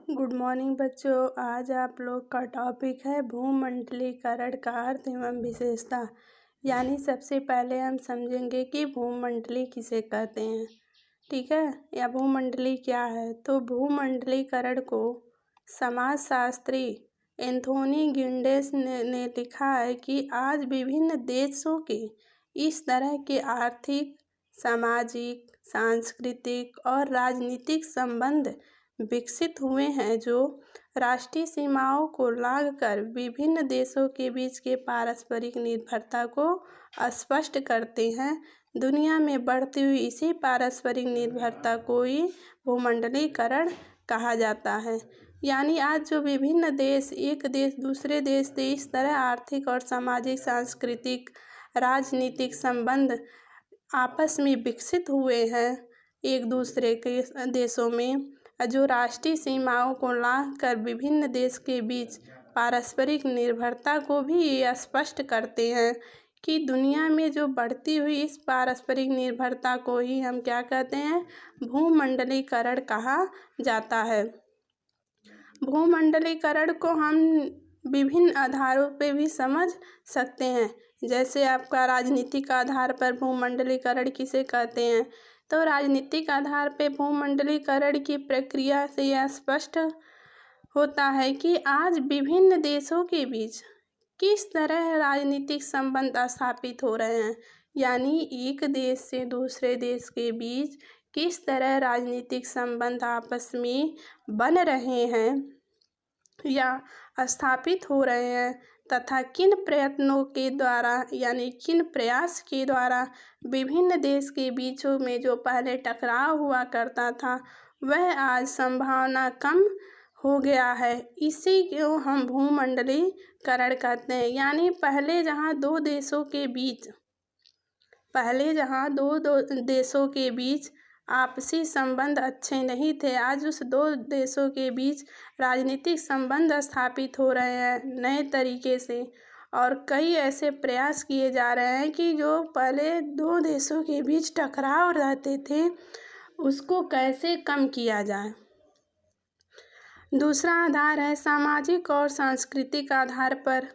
Good morning बच्चों। आज आप लोग का टॉपिक है भूमंडलीकरण का अर्थ एवं विशेषता। यानी सबसे पहले हम समझेंगे कि भूमंडली किसे कहते हैं, ठीक है, या भूमंडली क्या है। तो भूमंडलीकरण को समाजशास्त्री एंथोनी गिंडेस ने लिखा है कि आज विभिन्न देशों के इस तरह के आर्थिक, सामाजिक, सांस्कृतिक और राजनीतिक संबंध विकसित हुए हैं जो राष्ट्रीय सीमाओं को लांघकर विभिन्न देशों के बीच के पारस्परिक निर्भरता को स्पष्ट करते हैं। दुनिया में बढ़ती हुई इसी पारस्परिक निर्भरता को ही भूमंडलीकरण कहा जाता है। यानी आज जो विभिन्न देश एक देश दूसरे देश से इस तरह आर्थिक और सामाजिक, सांस्कृतिक, राजनीतिक संबंध आपस में विकसित हुए हैं एक दूसरे के देशों में, जो राष्ट्रीय सीमाओं को लांघकर विभिन्न देश के बीच पारस्परिक निर्भरता को भी ये स्पष्ट करते हैं कि दुनिया में जो बढ़ती हुई इस पारस्परिक निर्भरता को ही हम क्या कहते हैं, भूमंडलीकरण कहा जाता है। भूमंडलीकरण को हम विभिन्न आधारों पे भी समझ सकते हैं। जैसे आपका राजनीतिक आधार पर भूमंडलीकरण किसे कहते हैं, तो राजनीतिक आधार पे भूमंडलीकरण की प्रक्रिया से यह स्पष्ट होता है कि आज विभिन्न देशों के बीच किस तरह राजनीतिक संबंध स्थापित हो रहे हैं। यानी एक देश से दूसरे देश के बीच किस तरह राजनीतिक संबंध आपस में बन रहे हैं या स्थापित हो रहे हैं, तथा किन प्रयत्नों के द्वारा यानी किन प्रयास के द्वारा विभिन्न देश के बीचों में जो पहले टकराव हुआ करता था वह आज संभावना कम हो गया है। इसी को हम भूमंडलीकरण कहते हैं। यानी पहले जहाँ दो देशों के बीच आपसी संबंध अच्छे नहीं थे, आज उस दो देशों के बीच राजनीतिक संबंध स्थापित हो रहे हैं नए तरीके से, और कई ऐसे प्रयास किए जा रहे हैं कि जो पहले दो देशों के बीच टकराव रहते थे उसको कैसे कम किया जाए। दूसरा आधार है सामाजिक और सांस्कृतिक आधार पर।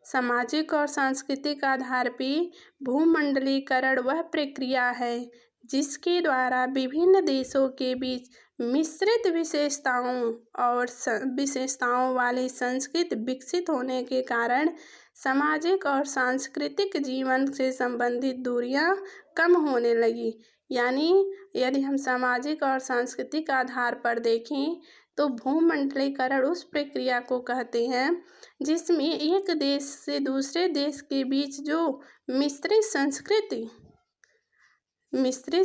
सामाजिक और सांस्कृतिक आधार पर भूमंडलीकरण वह प्रक्रिया है जिसके द्वारा विभिन्न देशों के बीच मिश्रित विशेषताओं वाली संस्कृति विकसित होने के कारण सामाजिक और सांस्कृतिक जीवन से संबंधित दूरियां कम होने लगी। यानी यदि हम सामाजिक और सांस्कृतिक आधार पर देखें तो भूमंडलीकरण उस प्रक्रिया को कहते हैं जिसमें एक देश से दूसरे देश के बीच जो मिश्रित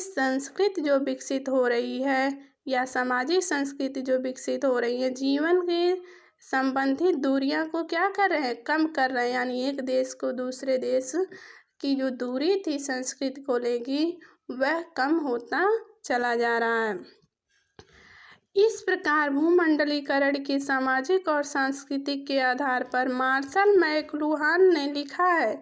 संस्कृति जो विकसित हो रही है या सामाजिक संस्कृति जो विकसित हो रही है, जीवन के संबंधित दूरियां को क्या कर रहे हैं, कम कर रहे हैं। यानी एक देश को दूसरे देश की जो दूरी थी संस्कृति को लेगी वह कम होता चला जा रहा है। इस प्रकार भूमंडलीकरण के सामाजिक और सांस्कृतिक के आधार पर मार्शल मैकलुहान ने लिखा है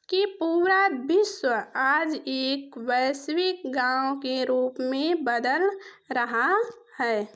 कि पूरा विश्व आज एक वैश्विक गांव के रूप में बदल रहा है।